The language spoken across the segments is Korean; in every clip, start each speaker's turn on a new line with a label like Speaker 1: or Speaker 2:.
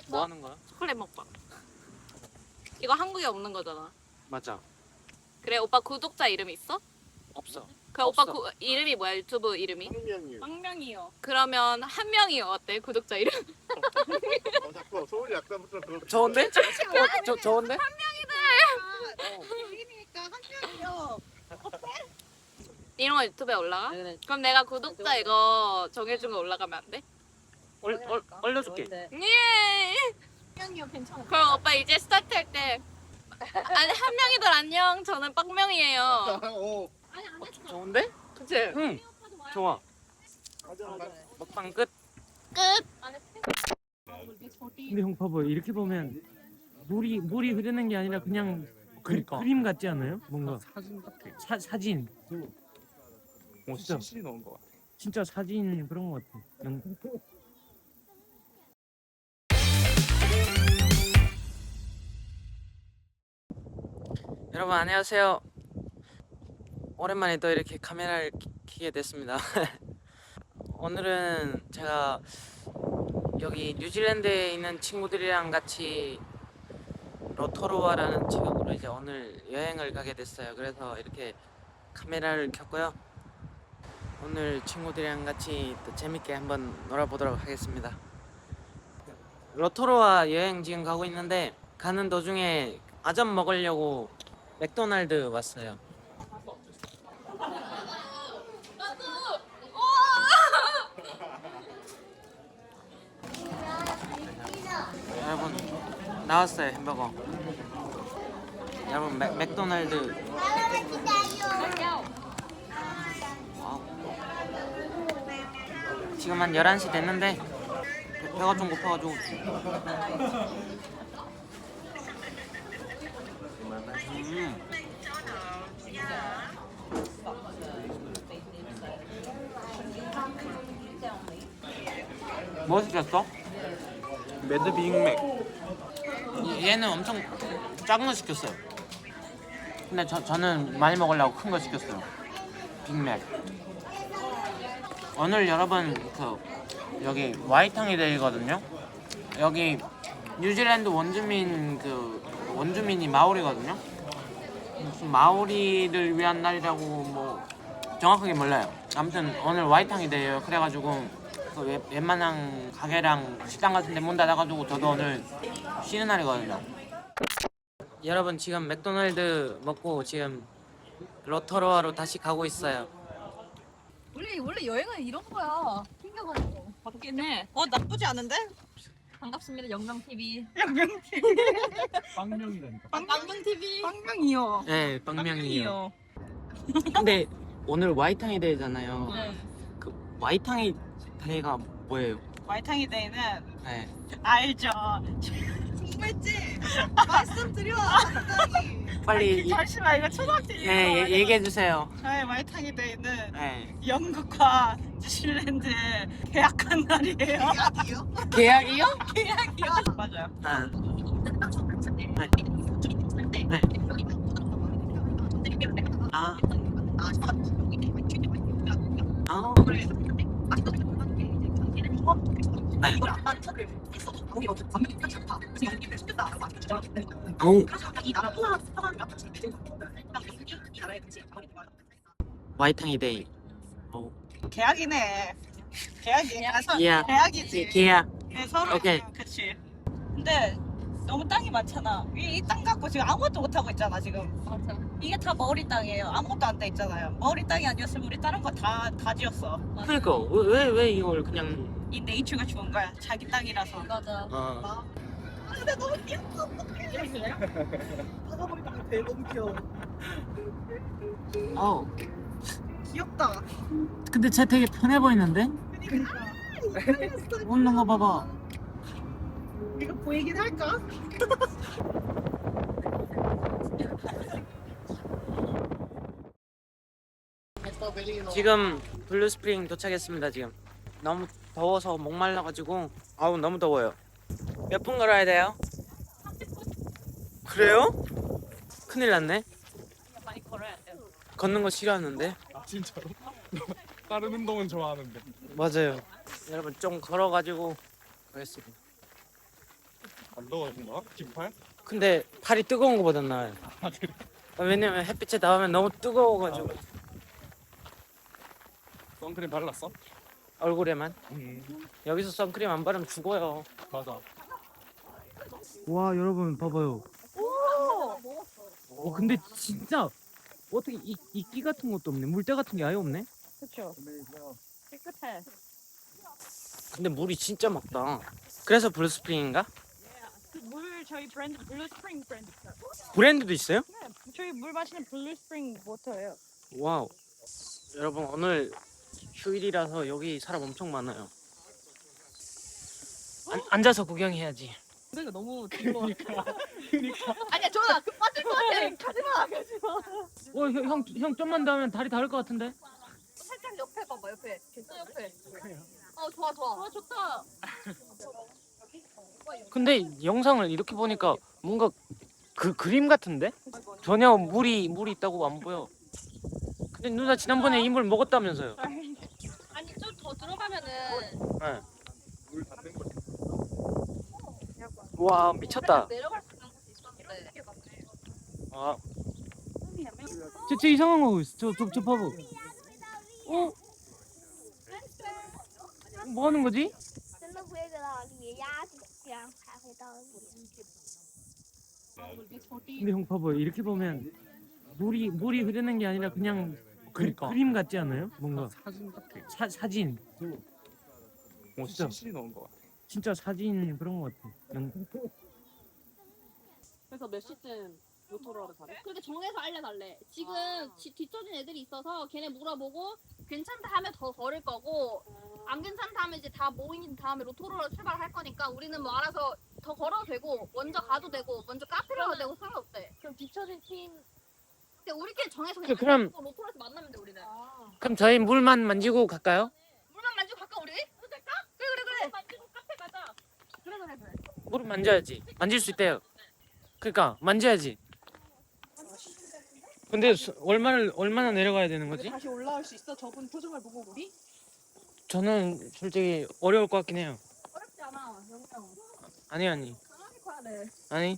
Speaker 1: 뭐 하는 거야?
Speaker 2: 초콜릿 먹방. 이거 한국에 없는 거잖아.
Speaker 1: 맞아.
Speaker 2: 그래, 오빠 구독자 이름 있어?
Speaker 1: 없어.
Speaker 2: 그 오빠
Speaker 1: 없어.
Speaker 2: 이름이 뭐야? 유튜브 이름이?
Speaker 3: 황명이요.
Speaker 2: 빵명이요. 그러면 한 명이 어때? 구독자 이름?
Speaker 3: 자꾸 서울이 약간부터 그렇게.
Speaker 1: 좋은데? 좋은데?
Speaker 4: 여기니까 한 명이요.
Speaker 2: 이런 거 유튜브에 올라가?
Speaker 1: 네.
Speaker 2: 그럼 내가 구독자 이거 정해준 거 올라가면 안 돼?
Speaker 1: 올려줄게.
Speaker 2: 예.
Speaker 4: 한 명이요, 괜찮아.
Speaker 2: 그럼 오빠 이제 스타트 할 때 아니 한 명이들 안녕. 저는 빵명이에요.
Speaker 4: 아니 안 했어.
Speaker 1: 좋은데?
Speaker 2: 그치?
Speaker 1: 응. 좋아. 먹방 끝.
Speaker 2: 끝.
Speaker 4: 안 했어.
Speaker 5: 근데 형 봐봐 이렇게 보면 물이 흐르는 게 아니라 그냥
Speaker 1: 그러니까.
Speaker 5: 그림 같지 않아요? 뭔가
Speaker 1: 사진 같아.
Speaker 5: 사진
Speaker 1: 진짜 CC 넣은 거 같아.
Speaker 5: 진짜 사진 그런 거 같아.
Speaker 1: 여러분 안녕하세요. 오랜만에 또 이렇게 카메라를 켜게 됐습니다. 오늘은 제가 여기 뉴질랜드에 있는 친구들이랑 같이 로토루아라는 지역으로 이제 오늘 여행을 가게 됐어요. 그래서 이렇게 카메라를 켰고요. 오늘 친구들이랑 같이 또 재밌게 한번 놀아보도록 하겠습니다. 로토루아 여행 지금 가고 있는데 가는 도중에 아점 먹으려고 맥도날드 왔어요. 여러분 나왔어요 햄버거. 여러분 맥도날드. 와우. 지금 한 11시 됐는데 배가 좀 고파가지고 뭐 시켰어?
Speaker 3: 매드 빅맥.
Speaker 1: 얘는 엄청 작은 거 시켰어요. 근데 저는 많이 먹으려고 큰 거 시켰어요. 빅맥. 오늘 여러분 여기 와이탕이 데이거든요. 여기 뉴질랜드 원주민이 마오리거든요. 무슨 마오리를 위한 날이라고 뭐 정확하게 몰라요. 아무튼 오늘 와이탕이 데이예요. 그래가지고 웬만한 가게랑 식당 같은 데 문 닫아가지고 저도 오늘 쉬는 날이거든요. 여러분 지금 맥도날드 먹고 지금 로토루아로 다시 가고 있어요.
Speaker 4: 원래 여행은 이런 거야. 튕겨가지고.
Speaker 2: 맞긴 해.
Speaker 4: 나쁘지 않은데?
Speaker 2: 반갑습니다. 영명 TV.
Speaker 5: 빵명이라니까.
Speaker 4: 빵명 TV. 빵명이요.
Speaker 1: 네, 빵명이요. 근데 오늘 와이탕이 데이잖아요.
Speaker 4: 네.
Speaker 1: 그 와이탕이 데이가 뭐예요?
Speaker 4: 와이탕이 데이는
Speaker 1: 네.
Speaker 4: 알죠. 궁금했지? 말씀드려. 갑자기.
Speaker 1: 빨리
Speaker 4: 잠시만 이거 초등학생.
Speaker 1: 얘기해 주세요.
Speaker 4: 저의 와이탕이 데이는
Speaker 1: 네.
Speaker 4: 영국과 뉴질랜드 계약한 날이에요.
Speaker 1: 계약이요?
Speaker 4: 계약이요? 맞아요.
Speaker 1: 아. 네. 네. 아. 아. 네. 오. 와이탕이 데이. 오.
Speaker 4: 계약이네. 계약이.
Speaker 1: 계약.
Speaker 4: 계약이지.
Speaker 1: 계약.
Speaker 4: 네, 서로.
Speaker 1: 오케이.
Speaker 4: 그치. 근데 너무 땅이 많잖아. 이 땅 갖고 지금 아무것도 못 하고 있잖아 지금.
Speaker 2: 맞아.
Speaker 4: 이게 다 머리 땅이에요. 아무것도 안 돼 있잖아요. 머리 땅이 아니었으면 우리 다른 거 다 지었어.
Speaker 1: 그러니까 왜 이걸 그냥
Speaker 4: 이 네이처가 좋은 거야. 자기 땅이라서.
Speaker 2: 맞아.
Speaker 4: 근데 너무 귀엽다. 어떡해. 받아보니까 되게 너무 귀여워. 귀엽다.
Speaker 1: 근데 쟤 되게 편해 보이는데? 웃는 거 봐봐.
Speaker 4: 이거 보이긴 할까?
Speaker 1: 지금 블루스프링 도착했습니다. 지금 너무 더워서 목말라가지고 아우 너무 더워요. 몇 분 걸어야 돼요? 그래요? 큰일 났네.
Speaker 2: 많이 걸어야 돼.
Speaker 1: 걷는 거 싫어하는데.
Speaker 3: 아 진짜로? 다른 운동은 좋아하는데.
Speaker 1: 맞아요. 여러분 좀 걸어가지고 가겠습니다.
Speaker 3: 안 더워진가? 긴팔?
Speaker 5: 근데 팔이 뜨거운 거보단 나아요.
Speaker 3: 아 그래?
Speaker 5: 왜냐면 햇빛에 나오면 너무 뜨거워가지고
Speaker 3: 선크림 발랐어?
Speaker 5: 얼굴에만. 여기서 선크림 안 바르면 죽어요.
Speaker 3: 맞아.
Speaker 5: 와 여러분 봐봐요. 근데 진짜 어떻게 이끼 같은 것도 없네. 물때 같은 게 아예 없네.
Speaker 4: 그쵸. 깨끗해.
Speaker 5: 근데 물이 진짜 맑다. 그래서 블루스프링인가?
Speaker 4: 물 저희 브랜드 블루스프링 브랜드 있어요.
Speaker 5: 브랜드도 있어요?
Speaker 4: 네, 저희 물 마시는 블루스프링 워터예요.
Speaker 5: 와우. 여러분 오늘 휴일이라서 여기 사람 엄청 많아요. 앉아서 구경해야지.
Speaker 4: 근데 이거 너무 더워. 아니야, 조나 그 빠질 것 같아. 가지마.
Speaker 5: 형 좀만 더 하면 다리 닿을 것 같은데?
Speaker 2: 살짝 옆에 봐봐 옆에. 옆에. 좋아 좋아. 좋다.
Speaker 5: 근데 영상을 이렇게 보니까 뭔가 그 그림 같은데? 전혀 물이 있다고 안 보여. 근데 누나 지난번에 이 물 먹었다면서요?
Speaker 2: 아니 좀 더 들어가면은
Speaker 5: 네.
Speaker 3: 물 닿는 거.
Speaker 5: 와 미쳤다.
Speaker 2: 내려갈 수 있는 곳이 있었는데.
Speaker 5: 아. 저 이상한 거 있어. 저 봐봐. 뭐 하는 거지? 근데 형 봐봐 이렇게 보면 물이 흐르는 게 아니라 그냥
Speaker 3: 그러니까.
Speaker 5: 그림 같지 않아요? 뭔가
Speaker 3: 사진 같아.
Speaker 5: 사진. 진짜.
Speaker 3: CC 넣은 거 같아.
Speaker 5: 진짜 사진 그런 거 같아.
Speaker 4: 그래서 몇 시쯤 로토로 하러 가래?
Speaker 2: 그렇게 정해서 알려달래. 지금 뒤처진 애들이 있어서 걔네 물어보고 괜찮다 하면 더 걸을 거고 안 괜찮다 하면 이제 다 모인 다음에 로토로로 출발할 거니까 우리는 뭐 알아서 더 걸어도 되고 먼저 가도 되고 먼저 카페로 가도 되고 상관없대. 그럼 뒤처진 팀 근데 우리끼리 정해서 그냥
Speaker 5: 그럼-
Speaker 2: 로토로에서 만나면 돼 우리는.
Speaker 5: 그럼 저희 물만 만지고 갈까요?
Speaker 2: 물만 만지고 갈까 우리? 그럴까? 그래. 만지고 카페 가자. 그래.
Speaker 5: 물은 만져야지. 만질 수 있대요. 그러니까 만져야지. 근데 얼마나 내려가야 되는 거지?
Speaker 4: 다시 올라올 수 있어? 저분 표정을 보고 우리?
Speaker 5: 저는 솔직히 어려울 것 같긴 해요.
Speaker 2: 어렵지 않아. 영상.
Speaker 5: 아니
Speaker 2: 강하게 커야 돼.
Speaker 5: 아니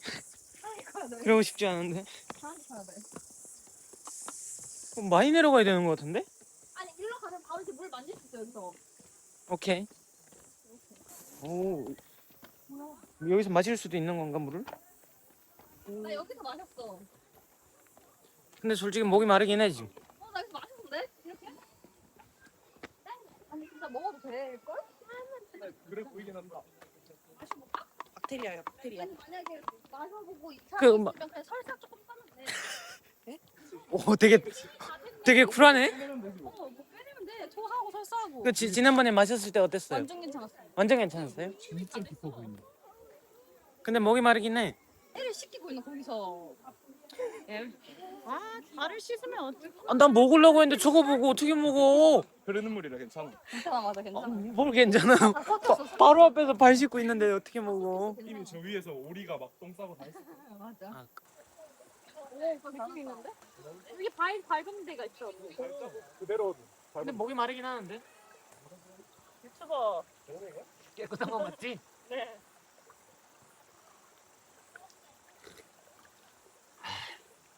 Speaker 2: 강하게 커야 돼.
Speaker 5: 그러고 싶지 않은데.
Speaker 2: 강하게 커야 돼.
Speaker 5: 그럼 많이 내려가야 되는 것 같은데?
Speaker 2: 아니 일로 가면 바로 이렇게 물 만질 수 있어 여기서.
Speaker 5: 오케이. 오. 여기서 마실 수도 있는 건가 물을?
Speaker 2: 나 여기서 마셨어.
Speaker 5: 근데 솔직히 목이 마르긴 해 지금.
Speaker 2: 나 여기서 마셨는데? 이렇게? 아니 진짜 먹어도 될걸?
Speaker 3: 그래 보이긴 한다.
Speaker 4: 박테리아야, 박테리아.
Speaker 2: 아니 만약에 마셔보고 이차
Speaker 5: 그
Speaker 2: 있으면
Speaker 5: 마-
Speaker 2: 그냥 설탕 조금 싸면 돼.
Speaker 5: 오 되게 쿨하네.
Speaker 2: 뭐 빼내면 돼. 토하고 설사하고.
Speaker 5: 그 지난번에 마셨을 때 어땠어요?
Speaker 2: 완전 괜찮았어.
Speaker 5: 완전 괜찮았어요?
Speaker 3: 진짜 깊어 보인다.
Speaker 5: 근데 목이 마르긴 해.
Speaker 2: 애를 씻기고 있는 거기서.
Speaker 4: 아, 발을 씻으면 어떡해.
Speaker 5: 난 먹으려고 했는데 저거 보고 어떻게 먹어?
Speaker 3: 흐르는 물이라 괜찮아.
Speaker 2: 괜찮아 맞아 괜찮아.
Speaker 5: 뭘 괜찮아. 바로 앞에서 발 씻고 있는데 어떻게 먹어?
Speaker 3: 이미 저 위에서 오리가 막 똥 싸고 다 있어.
Speaker 2: 맞아.
Speaker 5: 아,
Speaker 2: 오, 그 느낌 있는데? 여기 밟은 데가 있어.
Speaker 3: 그대로.
Speaker 5: 근데 목이 마르긴 하는데.
Speaker 4: 유튜버.
Speaker 5: 깨끗한 거 맞지?
Speaker 4: 네.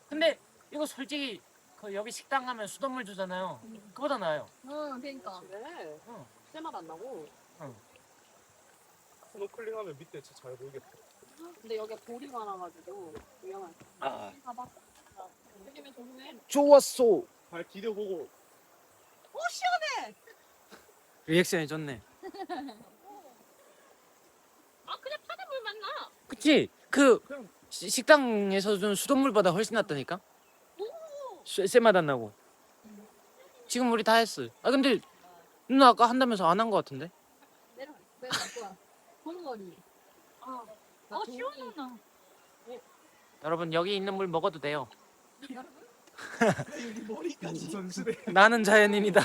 Speaker 5: 근데 이거 솔직히 그 여기 식당 가면 수돗물 주잖아요. 그보다 나아요.
Speaker 2: 응 그러니까.
Speaker 4: 그래.
Speaker 5: 응.
Speaker 4: 쇠맛 안 나고.
Speaker 3: 스노클링하면 밑에 진짜 잘 보이겠다.
Speaker 4: 근데 여기 돌이 많아가지고 위험해.
Speaker 5: 아,
Speaker 2: 봐봐. 조심해 조심해.
Speaker 5: 좋았어.
Speaker 3: 발 디뎌보고.
Speaker 4: 오, 시원해.
Speaker 5: 리액션이 좋네.
Speaker 2: 아 그냥 파대물만 나.
Speaker 5: 그치? 그 식당에서 준 수돗물보다 훨씬 낫다니까? 쇠맛 안 나고. 지금 우리 다 했어. 아 근데 누나 아까 한다면서 안 한 거 같은데?
Speaker 2: 내려. 왜 거야? 본거리. 아 시원하다.
Speaker 5: 여러분 여기 있는 물 먹어도 돼요.
Speaker 3: 머리까지. 선수대.
Speaker 5: 나는 자연인이다.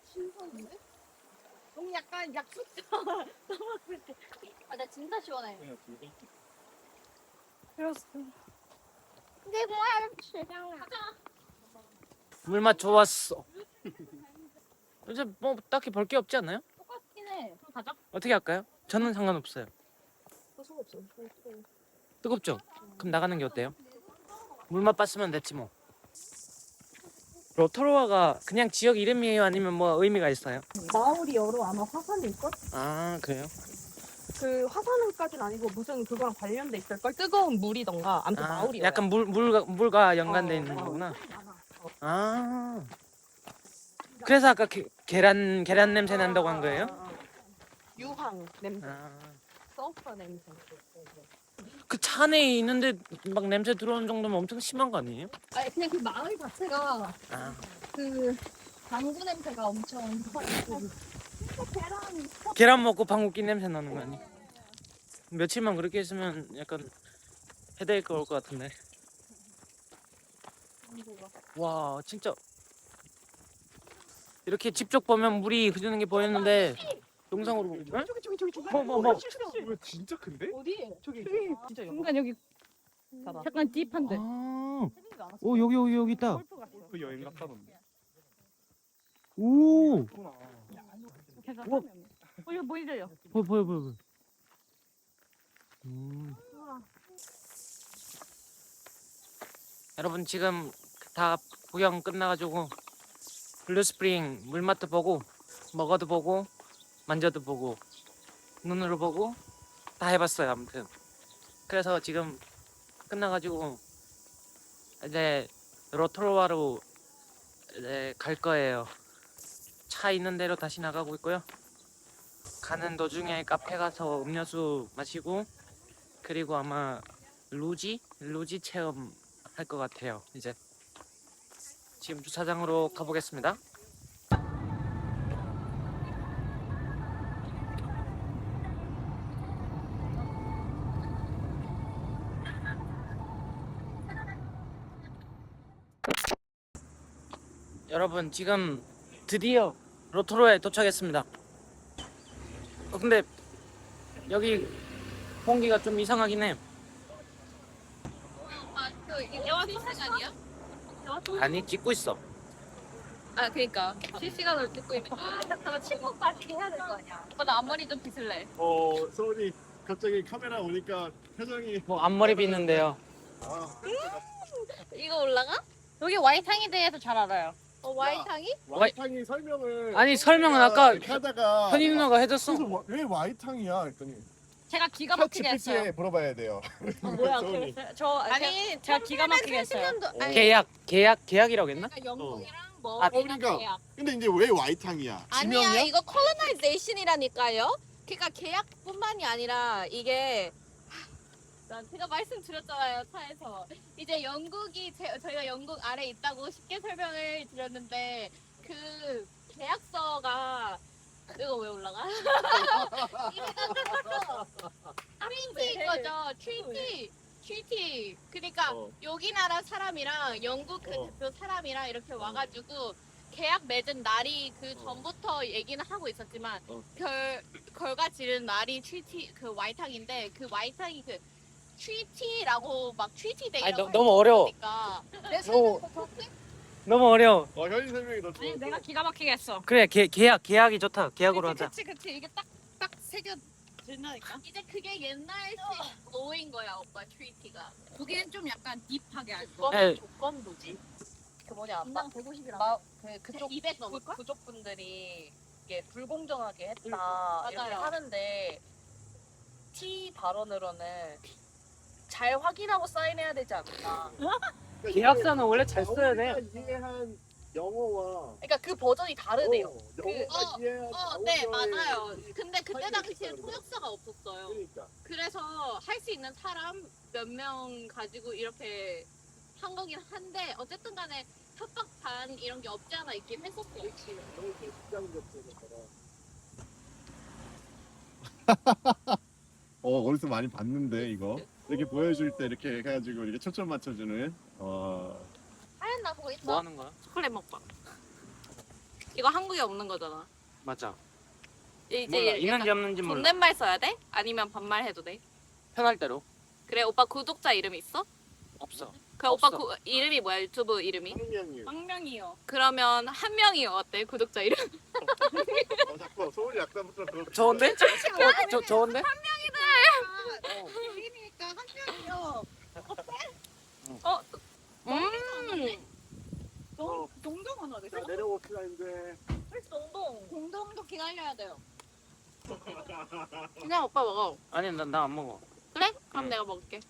Speaker 2: 신선한데?
Speaker 4: 너무 약간 약속자.
Speaker 2: 아 나 진짜 시원해.
Speaker 3: 그냥 들고.
Speaker 4: 그렇어.
Speaker 2: 가자.
Speaker 5: 물맛 좋았어. 이제 뭐 딱히 볼 게 없지 않나요?
Speaker 2: 똑같긴 해. 그럼 가자.
Speaker 5: 어떻게 할까요? 저는 상관없어요.
Speaker 4: 상관없어.
Speaker 5: 뜨겁죠? 그럼 나가는 게 어때요? 물맛 봤으면 됐지 뭐. 로토로아가 그냥 지역 이름이에요? 아니면 뭐 의미가 있어요?
Speaker 4: 마을이 여러 아마 화산이 있걸?
Speaker 5: 아 그래요?
Speaker 4: 그 화산까지는 아니고 무슨 그거랑 관련돼 있을걸? 뜨거운 물이던가 아무튼
Speaker 5: 아,
Speaker 4: 마을이야.
Speaker 5: 약간 물과 연관돼 있는 거구나.
Speaker 4: 많아.
Speaker 5: 아 그래서 아까 계란 냄새 난다고 한 거예요?
Speaker 4: 유황 냄새,
Speaker 5: 아,
Speaker 4: 서퍼 냄새.
Speaker 5: 그 차 안에 있는데 막 냄새 들어오는 정도면 엄청 심한 거 아니에요?
Speaker 2: 아니 그냥 그 마을 자체가
Speaker 5: 아,
Speaker 2: 그 방구 냄새가 엄청
Speaker 5: 계란 먹고 방구 낀 냄새 나는 거 아니? 며칠만 그렇게 있으면 약간 헤드에이크 올 것 같은데. 와 진짜 이렇게 직접 보면 물이 흐르는 게 보였는데 영상으로 보면
Speaker 4: 저기.
Speaker 5: 뭐.
Speaker 3: 이거 진짜 큰데?
Speaker 4: 어디? 저기. 진짜 여기.
Speaker 6: 순간 여기
Speaker 4: 봐봐.
Speaker 6: 약간 딥한데.
Speaker 5: 아, 오 여기 있다.
Speaker 3: 그 여행 갔다던데.
Speaker 5: 오,
Speaker 3: 있구나.
Speaker 6: 어, 이거 보이세요?
Speaker 5: 보여. 여러분 지금 다 구경 끝나가지고 블루스프링 물맛도 보고 먹어도 보고 만져도 보고 눈으로 보고 다 해봤어요. 아무튼 그래서 지금 끝나가지고 이제 로토로아로 이제 갈 거예요. 차 있는 대로 다시 나가고 있고요. 가는 도중에 카페 가서 음료수 마시고 그리고 아마 루지 체험 할 것 같아요. 이제 지금 주차장으로 가보겠습니다. 여러분 지금 드디어 로토로에 도착했습니다. 근데 여기 공기가 좀 이상하긴 해.
Speaker 2: 아그 대화 시간이야?
Speaker 5: 아니 찍고 있어.
Speaker 2: 아 그러니까 실시간으로 듣고 있는. 잠깐만 친구까지 해야 될 거 아니야. 오빠 나 앞머리 좀 빗을래.
Speaker 3: 서울이 갑자기 카메라 오니까 표정이
Speaker 5: 뭐 앞머리 빗는데요.
Speaker 2: 이거 올라가?
Speaker 6: 여기 와이탕에 대해서 잘 알아요.
Speaker 2: 와이탕이?
Speaker 3: 와이탕이 설명을
Speaker 5: 아니 설명은 아까
Speaker 3: 이렇게 하다가
Speaker 5: 현이 누나가 해줬어.
Speaker 3: 그래서 왜 와이탕이야 했더니
Speaker 6: 제가 기가 막히게 했어요.
Speaker 3: 챗GPT에 물어봐야 돼요.
Speaker 6: 뭐야?
Speaker 3: 소은이.
Speaker 6: 그랬어요? 아니 제가 기가 막히게 했어요.
Speaker 5: 계약이라고 했나?
Speaker 2: 그러니까 영국이랑 뭐
Speaker 5: 아,
Speaker 3: 그러니까.
Speaker 2: 계약.
Speaker 3: 근데 이제 왜 와이탕이야?
Speaker 7: 아니야
Speaker 3: 지명이야?
Speaker 7: 이거 컬러나이제이션이라니까요. 그러니까 계약뿐만이 아니라 이게
Speaker 2: 제가 말씀드렸잖아요 차에서 이제 영국이 저희가 영국 아래 있다고 쉽게 설명을 드렸는데 그 계약서가 이거 왜 올라가? 트리티인 거죠. 트리티. 그러니까 여기 나라 사람이랑 영국 그 대표 사람이랑 이렇게 와가지고 계약 맺은 날이 그 전부터 얘기는 하고 있었지만 결과 지른 날이 트리티 그 와이탕인데 그 와이탕이 그 트리티라고 막 트리티
Speaker 5: 아니,
Speaker 2: 데이라고
Speaker 5: 너무 어려워.
Speaker 2: 너무
Speaker 5: 너무 어려워.
Speaker 3: 현이 설명이 더 좋아.
Speaker 6: 아니 내가 기가 막히게 했어.
Speaker 5: 그래 계약이 좋다. 계약으로 하자.
Speaker 6: 그치 이게 딱 새겨진다니까.
Speaker 2: 이제 그게 옛날식 어인 거야 오빠 트리티가.
Speaker 6: 거기는 좀 약간 딥하게 알고.
Speaker 5: 네.
Speaker 7: 조건도지. 그 뭐냐
Speaker 2: 인당 150이라고.
Speaker 7: 그쪽
Speaker 2: 200 넘을까?
Speaker 7: 부족분들이 이게 불공정하게 했다 이렇게
Speaker 2: 맞아요.
Speaker 7: 하는데 T 발언으로는 잘 확인하고 사인해야 되지 않나.
Speaker 5: 계약서는 원래 잘 써야 돼.
Speaker 3: 영어가 이해한 영어와
Speaker 7: 그러니까 그 버전이 다르대요.
Speaker 3: 영어가 이해한
Speaker 2: 네
Speaker 3: 영어의
Speaker 2: 맞아요.
Speaker 3: 이
Speaker 2: 근데 그때
Speaker 3: 차이가
Speaker 2: 당시에
Speaker 3: 있다는 거야.
Speaker 2: 통역사가 없었어요.
Speaker 3: 그러니까
Speaker 2: 그래서 할 수 있는 사람 몇 명 가지고 이렇게 한 거긴 한데 어쨌든 간에 협박 반 이런 게 없지 않아 있긴 했었어.
Speaker 3: 너무 직장 접수처럼. 어디서 많이 봤는데 이거 이렇게 보여줄 때 이렇게 해가지고 이렇게 초점 맞춰주는
Speaker 2: 하얀 나 보고 있어?
Speaker 5: 뭐 하는 거야?
Speaker 7: 초콜릿 먹방. 이거 한국에 없는 거잖아.
Speaker 5: 맞아.
Speaker 7: 이제
Speaker 5: 몰라. 있는지
Speaker 7: 약간
Speaker 5: 없는지 몰라.
Speaker 7: 존댓말 써야 돼? 아니면 반말해도 돼?
Speaker 5: 편할 대로.
Speaker 7: 그래 오빠 구독자 이름 있어?
Speaker 5: 없어.
Speaker 7: 그 오빠
Speaker 5: 없어.
Speaker 7: 이름이 뭐야 유튜브 이름이?
Speaker 3: 성명이.
Speaker 6: 빵명이요.
Speaker 7: 그러면 한 명이 어때 구독자 이름?
Speaker 3: 자꾸 서울이 약간부터 그렇게.
Speaker 5: 좋은데? 좋은데?
Speaker 7: 그냥 오빠 먹어.
Speaker 5: 아니 나 안 먹어.
Speaker 7: 그래? 그럼 내가 먹을게.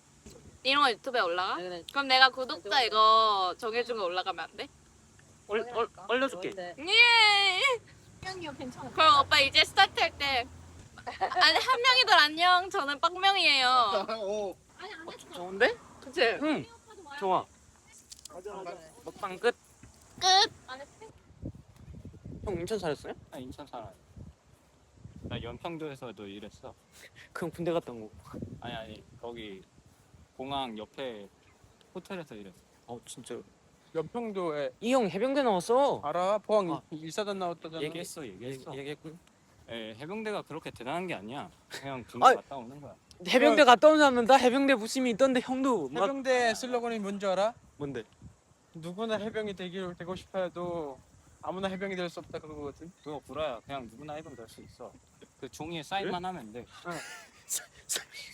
Speaker 7: 이런 거 유튜브에 올라가?
Speaker 4: 그래.
Speaker 7: 그럼 내가 구독자 이거 정해준 거 올라가면 안 돼?
Speaker 5: 올려줄게.
Speaker 7: 예.
Speaker 2: 형이요 괜찮아.
Speaker 7: 그럼 오빠 이제 스타트 할 때. 아니 한 명이들 안녕. 저는 빡명이에요.
Speaker 3: 오.
Speaker 2: 아니 안 했어.
Speaker 5: 좋은데?
Speaker 7: 그치?
Speaker 5: 응.
Speaker 2: 오빠도 와요.
Speaker 5: 좋아. 먹방 끝.
Speaker 2: 끝. 안 했어.
Speaker 5: 형 인천 살았어요?
Speaker 8: 나 인천 살아. 나 연평도에서도 일했어.
Speaker 5: 그럼 군대 갔다 온 거.
Speaker 8: 아니 거기 공항 옆에 호텔에서 일했어.
Speaker 5: 진짜.
Speaker 9: 연평도에
Speaker 5: 이 형 해병대 나왔어.
Speaker 9: 알아? 포항
Speaker 5: 아.
Speaker 9: 일사단 나왔다잖아.
Speaker 8: 얘기했어.
Speaker 5: 얘기했군.
Speaker 8: 해병대가 그렇게 대단한 게 아니야. 그냥 군대
Speaker 5: 아이.
Speaker 8: 갔다 오는 거야.
Speaker 5: 해병대 갔다 온 사람은 다 해병대 부심이 있던데 형도 막
Speaker 9: 해병대 슬로건이 뭔지 알아?
Speaker 5: 뭔데?
Speaker 9: 누구나 해병이 되고 싶어 해도 아무나 해병이 될 수 없다 그거거든.
Speaker 8: 그거 구라야. 그냥 누구나 해병 될 수 있어. 그 종이에 사인만 하면 돼.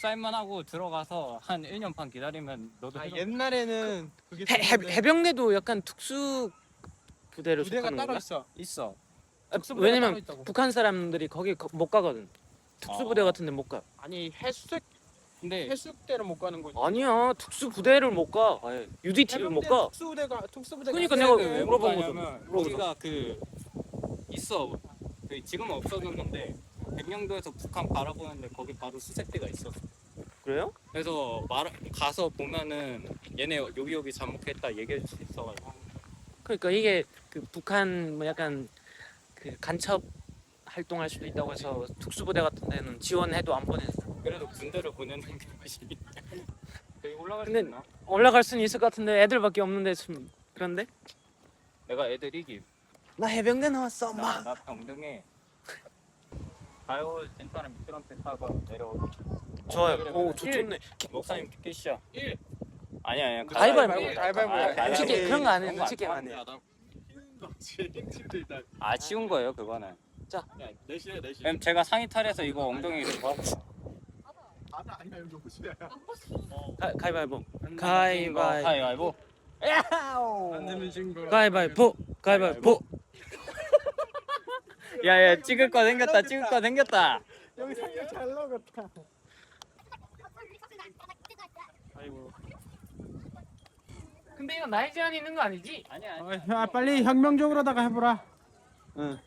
Speaker 8: 사인만 하고 들어가서 한 1년 반 기다리면 너도 해병.
Speaker 9: 옛날에는 그게
Speaker 5: 해병대도 약간 특수 부대를
Speaker 9: 부대가
Speaker 5: 속하는
Speaker 9: 따로
Speaker 5: 건가?
Speaker 9: 있어.
Speaker 8: 있어.
Speaker 9: 특수부대가
Speaker 5: 왜냐면
Speaker 9: 따로 있다고.
Speaker 5: 북한 사람들이 거기 못 가거든. 특수 부대
Speaker 8: 어.
Speaker 5: 같은데 못 가.
Speaker 9: 아니
Speaker 8: 근데
Speaker 9: 해수대를 못 가는 거지.
Speaker 5: 아니야 특수 부대를 못 가. 아예 UDT를 못 가.
Speaker 9: 특수부대가
Speaker 5: 그러니까 내가
Speaker 8: 왜
Speaker 5: 물어본
Speaker 8: 못
Speaker 5: 거죠.
Speaker 8: 가냐면
Speaker 5: 물어보자.
Speaker 8: 우리가 그 있어. 그 지금은 없어졌는데 백령도에서 북한 바라보는데 거기 바로 수색대가 있었어.
Speaker 5: 그래요?
Speaker 8: 그래서 가서 보면은 얘네 여기 잠복했다 얘기해 줄 수 있어가지고.
Speaker 5: 그러니까 이게 그 북한 뭐 약간 그 간첩 활동할 수도 있다고 해서 특수부대 같은 데는 지원해도 안 보냈어.
Speaker 8: 그래도 군대를 보내는 게 맛이. 여기 올라갈 수
Speaker 5: 근데-
Speaker 8: 있나?
Speaker 5: 올라갈 수는 있을 것 같은데 애들밖에 없는데 좀 그런데?
Speaker 8: 내가 애들 이기.
Speaker 5: 나 해병대 나왔어 엄마.
Speaker 8: 나 병등에 바이오 센터는 미끄럼틀 타고 내려오고.
Speaker 5: 좋아요.
Speaker 8: 그래,
Speaker 5: 오
Speaker 8: 그래.
Speaker 5: 좋네.
Speaker 8: 목사님 티켓이야. 1. 아니야.
Speaker 5: 가위바위보.
Speaker 9: 가위바위보.
Speaker 5: 솔직히 그런 거 안 해.
Speaker 8: 그런 거안
Speaker 5: 솔직히 안 해.
Speaker 8: 아 쉬운 거예요 그거는.
Speaker 5: 자.
Speaker 3: 내시야 내시.
Speaker 8: 그럼 제가 상의 탈에서 이거 엉덩이를 봐.
Speaker 3: 아니야 이거 무시야.
Speaker 5: 가위바위보. 가위바위보.
Speaker 8: 가위바위보.
Speaker 9: 안 되면 진 거.
Speaker 5: 가위바위보. 가위바위보.
Speaker 8: 야야 찍을 거 생겼다.
Speaker 9: 영상이 잘 나갔다.
Speaker 5: 아이고. 근데 이거 나이 제한 있는 거 아니지?
Speaker 8: 아니야.
Speaker 9: 빨리 혁명적으로다가 해보라.
Speaker 5: 응.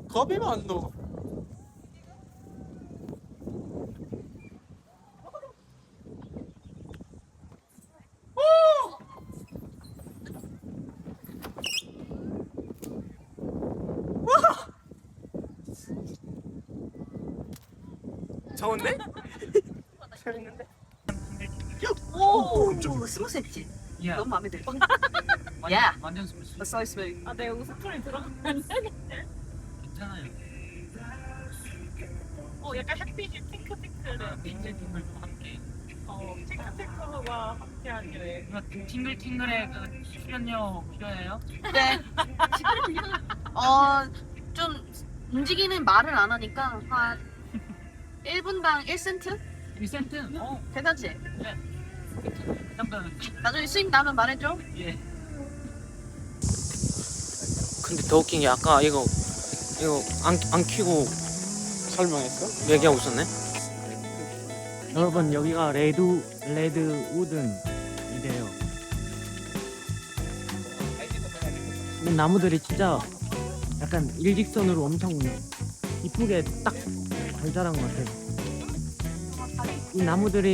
Speaker 9: 겁이 많노.
Speaker 5: 좋은데?
Speaker 4: 오, 스무스했지.
Speaker 5: 야.
Speaker 4: 너무 마음에 들어.
Speaker 5: 야. 완전 스무스.
Speaker 4: So smooth.
Speaker 6: 아 내가 무슨 소리 들어?
Speaker 5: 괜찮아요.
Speaker 6: 약간 햇빛이 팅크팅크해.
Speaker 5: 팅글팅글도 함께.
Speaker 6: 팅크팅크가 함께하길래.
Speaker 5: 이거 팅글팅글의 그 출연료 필요해요?
Speaker 4: 네. 좀 움직이는 말을 안 하니까 한 1분당 1센트?
Speaker 5: 1센트?
Speaker 4: 괜찮지?
Speaker 5: 그 정도는.
Speaker 4: 나중에 수익 나면 말해줘.
Speaker 5: 예. 근데 더 웃긴 게 아까 이거 안 키고
Speaker 9: 설명했어?
Speaker 5: 얘기하고 있었네. 여러분 여기가 레드 우든이래요. 근데 나무들이 진짜 약간 일직선으로 엄청 이쁘게 딱 잘 자란 것 같아요. 이 나무들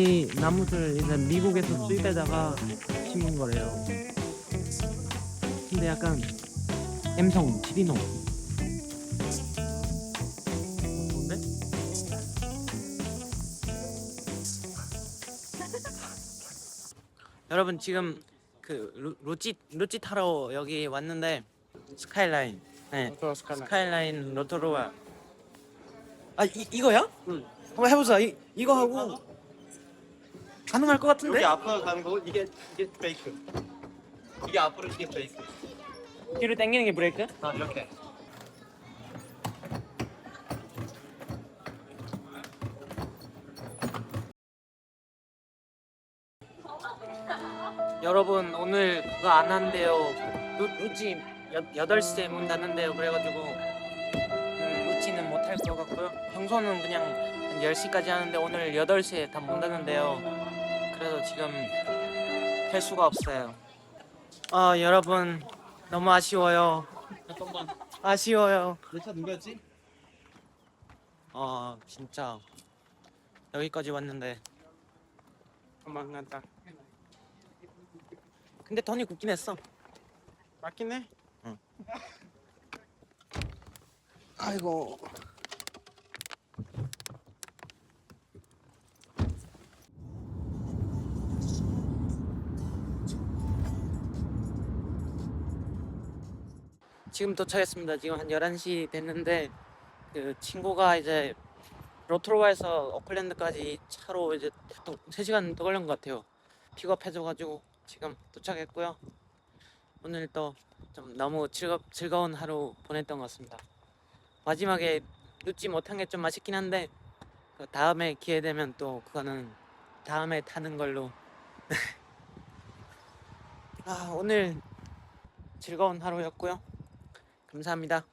Speaker 5: 이제 미국에서 수입에다가 심은 거래요. 근데 약간 엠성 지리노. 뭔데? 여러분 지금 그 로찌 타러 여기 왔는데 스카이라인. 네. 스카이라인 로토로와. 아 이거야? 응. 한번 해보자. 이거 하고 가능할 것 같은데?
Speaker 9: 여기 앞으로 가는 거고 이게 페이크. 이게 앞으로 이게 페이크.
Speaker 5: 뒤로 당기는 게 브레이크?
Speaker 9: 이렇게.
Speaker 5: 여러분 오늘 그거 안 한대요. 루찌 8시에 문 닫는데요. 그래가지고 루찌는 못 할 것 같고요. 평소는 그냥 한 10시까지 하는데 오늘 8시에 다 문 닫는데요. 그래서 지금 할 수가 없어요. 여러분 너무 아쉬워요.
Speaker 1: 잠깐만.
Speaker 5: 아쉬워요.
Speaker 1: 내 차 누구였지?
Speaker 5: 진짜 여기까지 왔는데
Speaker 9: 도망간다.
Speaker 5: 근데 턴이 굳긴 했어.
Speaker 9: 맞긴 해.
Speaker 5: 아이고. 지금 도착했습니다. 지금 한 11시 됐는데 그 친구가 이제 로토루아에서 오클랜드까지 차로 이제 또 3시간 더 걸린 것 같아요. 픽업해줘가지고 지금 도착했고요. 오늘 또 좀 너무 즐거운 하루 보냈던 것 같습니다. 마지막에 눕지 못한 게 좀 아쉽긴 한데 그 다음에 기회 되면 또 그거는 다음에 타는 걸로. 오늘 즐거운 하루였고요. 감사합니다.